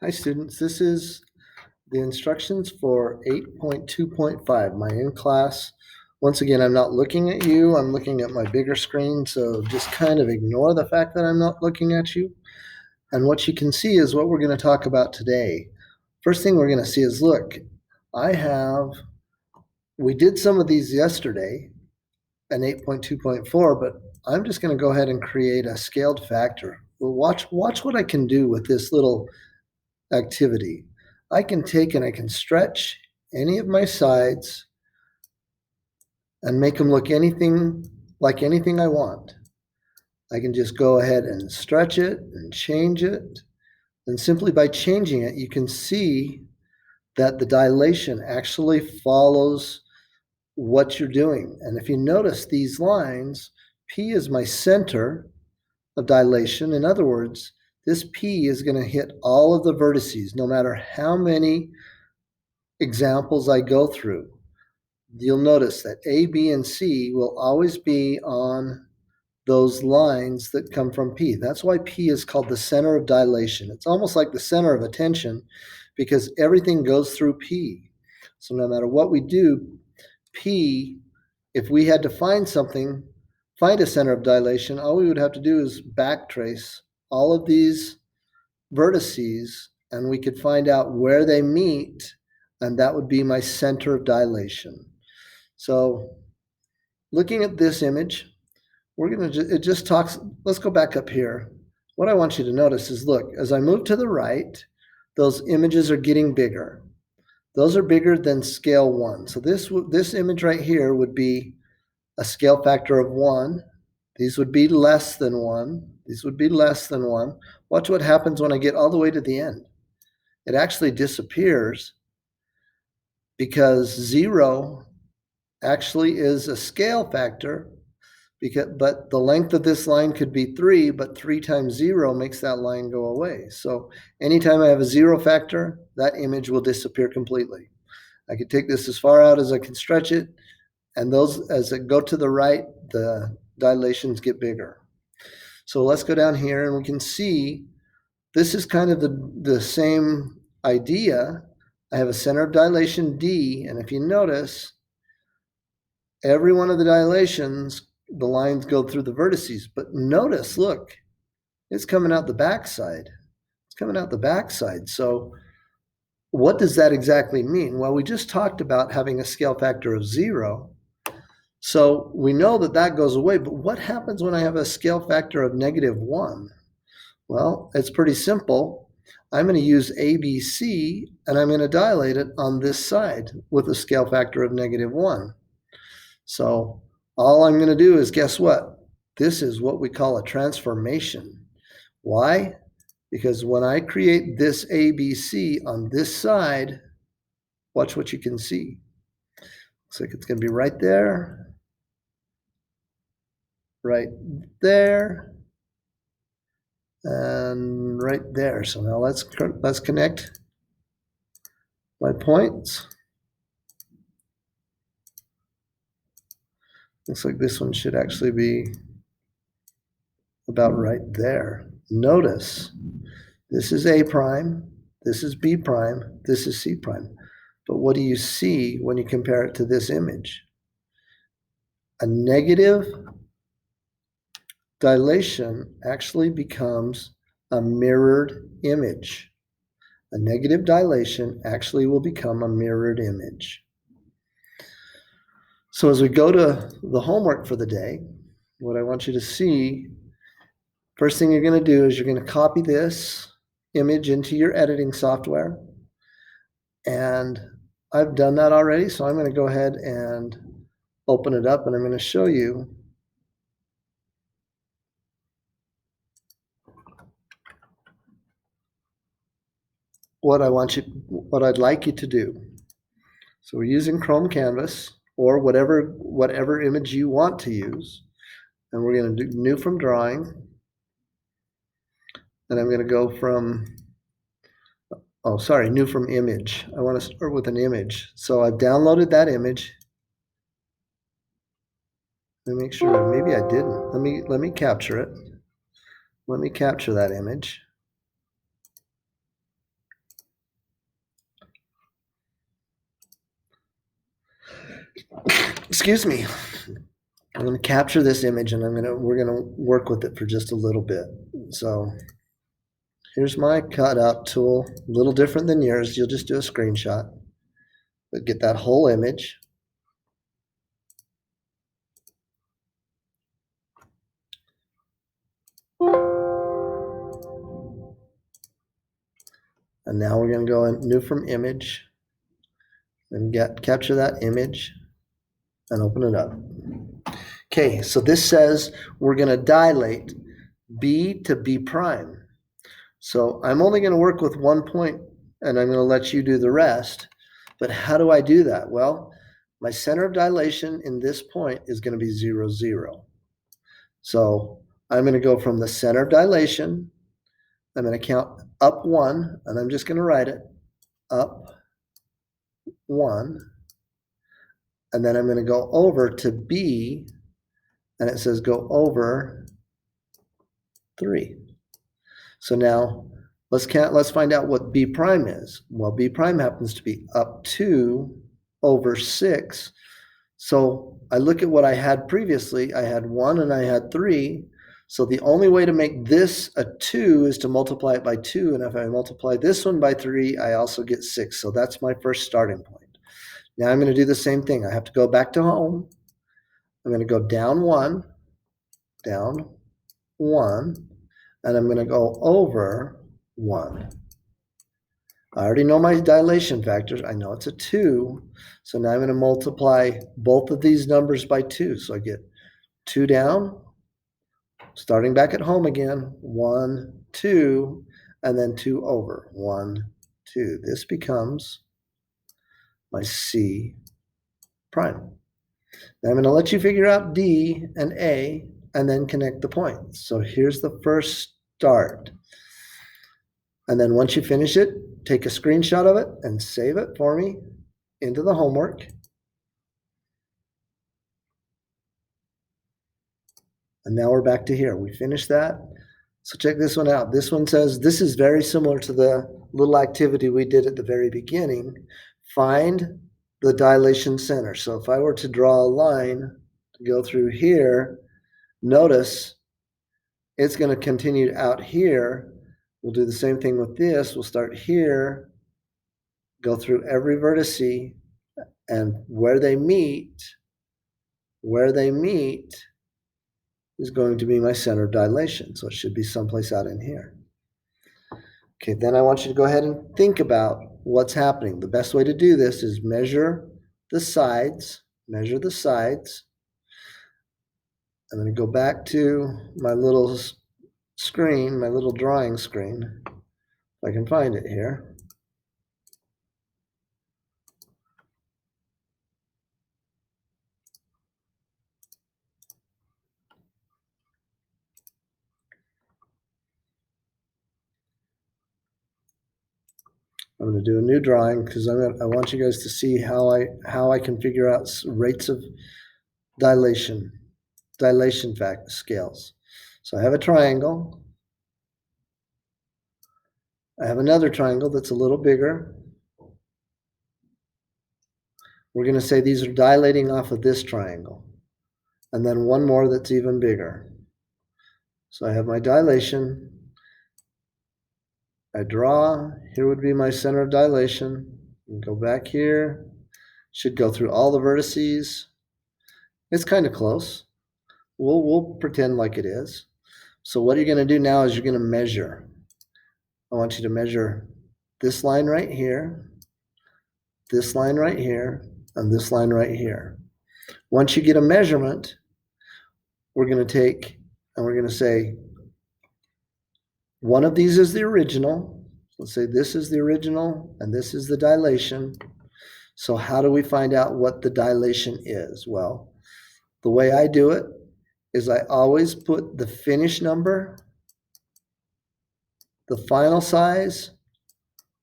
Hi students, this is the instructions for 8.2.5, my in-class. Once again, I'm not looking at you, I'm looking at my bigger screen, so just kind of ignore the fact that I'm not looking at you. And what you can see is what we're going to talk about today. First thing we're going to see is, look, we did some of these yesterday in 8.2.4, but I'm just going to go ahead and create a scaled factor. Well, watch what I can do with this little activity. I can take and I can stretch any of my sides and make them look like anything I want. I can just go ahead and stretch it and change it. And simply by changing it, you can see that the dilation actually follows what you're doing. And if you notice these lines, P is my center of dilation. In other words, this P is going to hit all of the vertices, no matter how many examples I go through. You'll notice that A, B, and C will always be on those lines that come from P. That's why P is called the center of dilation. It's almost like the center of attention because everything goes through P. So no matter what we do, P, if we had to find a center of dilation, all we would have to do is backtrace all of these vertices and we could find out where they meet, and that would be my center of dilation. So looking at this image, let's go back up here. What I want you to notice is, look, as I move to the right, those images are getting bigger. Those are bigger than scale 1. So this image right here would be a scale factor of 1. These would be less than 1. These would be less than 1. Watch what happens when I get all the way to the end. It actually disappears because 0 actually is a scale factor, but the length of this line could be 3, but 3 times 0 makes that line go away. So anytime I have a 0 factor, that image will disappear completely. I could take this as far out as I can stretch it, and those, as it go to the right, the dilations get bigger. So let's go down here and we can see this is kind of the same idea. I have a center of dilation D, and if you notice, every one of the dilations, the lines go through the vertices. But notice, look, it's coming out the backside. It's coming out the backside. So what does that exactly mean? Well, we just talked about having a scale factor of 0. So we know that that goes away. But what happens when I have a scale factor of -1? Well, it's pretty simple. I'm going to use ABC, and I'm going to dilate it on this side with a scale factor of -1. So all I'm going to do is, guess what? This is what we call a transformation. Why? Because when I create this ABC on this side, watch what you can see. Looks like it's going to be right there, and right there. So now let's connect my points. Looks like this one should actually be about right there. Notice this is A prime, this is B prime, this is C prime. But what do you see when you compare it to this image? A negative dilation actually becomes a mirrored image. A negative dilation actually will become a mirrored image. So as we go to the homework for the day, what I want you to see, first thing you're going to do is you're going to copy this image into your editing software. And I've done that already, so I'm going to go ahead and open it up, and I'm going to show you what I'd like you to do. So we're using Chrome Canvas or whatever image you want to use. And we're going to do new from drawing. And I'm going to go from, new from image. I want to start with an image. So I've downloaded that image. Let me make sure, maybe I didn't. Let me capture it. Let me capture that image. excuse me. I'm going to capture this image and we're going to work with it for just a little bit. So here's my cutout tool, a little different than yours. You'll just do a screenshot, but get that whole image. And now we're going to go in new from image and capture that image and open it up. Okay, so this says we're going to dilate B to B prime. So I'm only going to work with 1 point and I'm going to let you do the rest. But how do I do that? Well, my center of dilation in this point is going to be 0, 0. So I'm going to go from the center of dilation. I'm going to count up 1, and I'm just going to write it up 1. And then I'm going to go over to B, and it says go over 3. So now let's find out what B prime is. Well, B prime happens to be up 2 over 6. So I look at what I had previously. I had 1 and I had 3. So the only way to make this a 2 is to multiply it by 2. And if I multiply this one by 3, I also get 6. So that's my first starting point. Now I'm going to do the same thing. I have to go back to home. I'm going to go down 1, and I'm going to go over 1. I already know my dilation factors. I know it's a 2. So now I'm going to multiply both of these numbers by 2. So I get 2 down, starting back at home again, 1, 2, and then 2 over, 1, 2. This becomes my C prime. Now I'm going to let you figure out D and A and then connect the points. So here's the first start. And then once you finish it, take a screenshot of it and save it for me into the homework. And now we're back to here. We finished that. So check this one out. This one says, this is very similar to the little activity we did at the very beginning. Find the dilation center. So if I were to draw a line to go through here, notice it's going to continue out here. We'll do the same thing with this. We'll start here, go through every vertice, and where they meet is going to be my center of dilation. So it should be someplace out in here. Okay, then I want you to go ahead and think about what's happening. The best way to do this is measure the sides. Measure the sides. I'm going to go back to my little screen, my little drawing screen, if I can find it here. I'm going to do a new drawing because I want you guys to see how I can figure out rates of dilation fact scales. So I have a triangle. I have another triangle that's a little bigger. We're going to say these are dilating off of this triangle. And then one more that's even bigger. So I have my dilation. I draw. Here would be my center of dilation. Go back here. Should go through all the vertices. It's kind of close. We'll pretend like it is. So what you're going to do now is you're going to measure. I want you to measure this line right here, this line right here, and this line right here. Once you get a measurement, we're going to take and we're going to say one of these is the original. Let's say this is the original and this is the dilation. So how do we find out what the dilation is? Well, the way I do it is I always put the finish number, the final size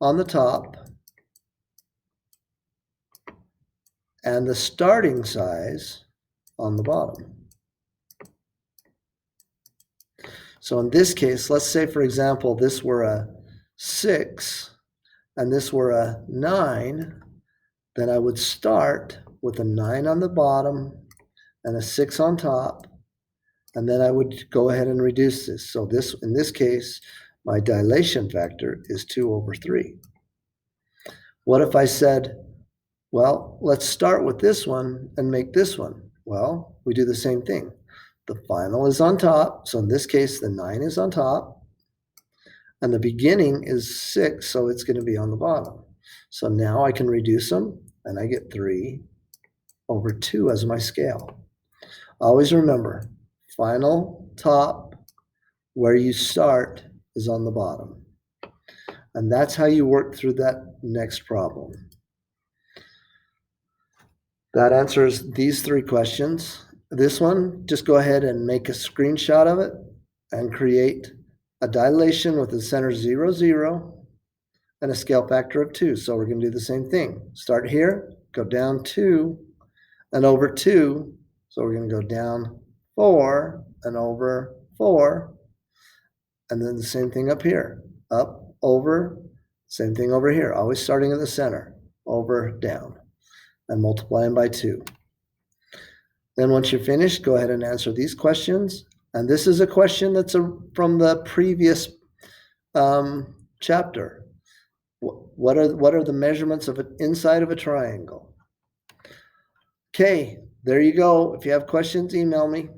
on the top, and the starting size on the bottom. So in this case, let's say, for example, this were a 6 and this were a 9. then I would start with a 9 on the bottom and a 6 on top, and then I would go ahead and reduce this. So this, in this case, my dilation factor is 2/3. What if I said, well, let's start with this one and make this one? Well, we do the same thing. The final is on top, so in this case, the 9 is on top, and the beginning is 6, so it's going to be on the bottom. So now I can reduce them, and I get 3/2 as my scale. Always remember, final, top, where you start is on the bottom. And that's how you work through that next problem. That answers these 3 questions. This one, just go ahead and make a screenshot of it and create a dilation with the center 0, 0 and a scale factor of 2. So we're going to do the same thing. Start here, go down 2 and over 2. So we're going to go down 4 and over 4. And then the same thing up here, up, over, same thing over here, always starting at the center, over, down, and multiplying by 2. Then once you're finished, go ahead and answer these questions. And this is a question that's from the previous chapter. What are the measurements of an inside of a triangle? Okay, there you go. If you have questions, email me.